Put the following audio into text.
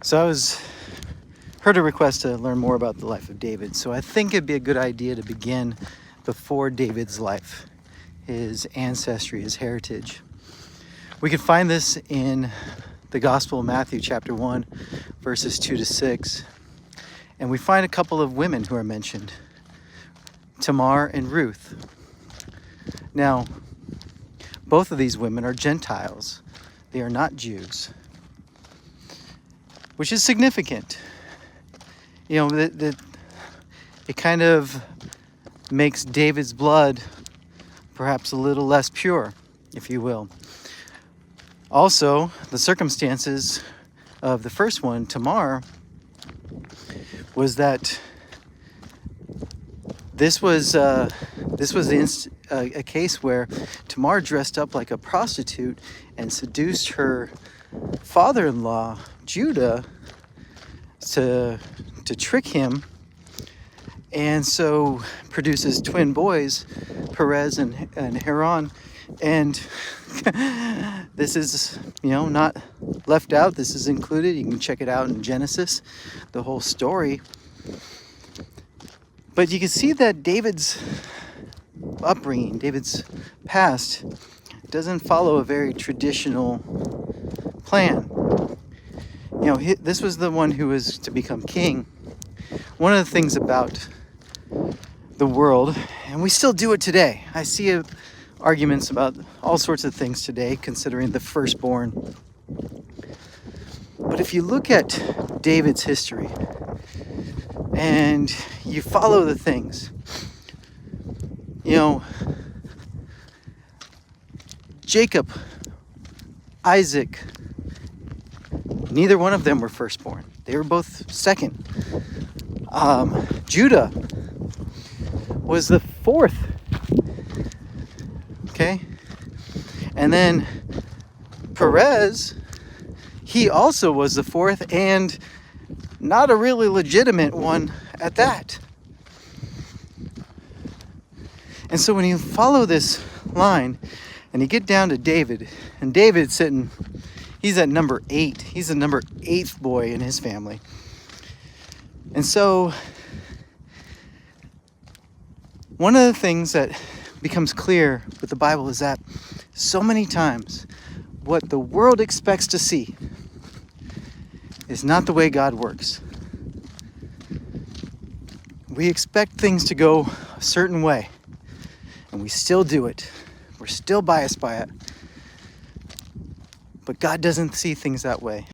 So heard a request to learn more about the life of David. So I think it'd be a good idea to begin before David's life, his ancestry, his heritage. We can find this in the Gospel of Matthew, chapter 1, verses 2 to 6. And we find a couple of women who are mentioned, Tamar and Ruth. Now, both of these women are Gentiles. They are not Jews, which is significant. You know, that it kind of makes David's blood perhaps a little less pure, if you will. Also, the circumstances of the first one, Tamar, was that this was a case where Tamar dressed up like a prostitute and seduced her father-in-law, Judah, to trick him, and so produces twin boys, Perez and Haran. And this is, not left out. This is included. You can check it out in Genesis, the whole story. But you can see that David's upbringing, David's past, doesn't follow a very traditional plan. This was the one who was to become king. One of the things about the world, and we still do it today. I see arguments about all sorts of things today, considering the firstborn. But if you look at David's history and you follow the things, Jacob, Isaac, neither one of them were firstborn. They were both second. Judah was the fourth. Okay? And then Perez, he also was the fourth, and not a really legitimate one at that. And so when you follow this line and you get down to David, and David's he's at number 8. He's the number 8th boy in his family. And so one of the things that becomes clear with the Bible is that so many times what the world expects to see is not the way God works. We expect things to go a certain way, and we still do it. We're still biased by it. But God doesn't see things that way.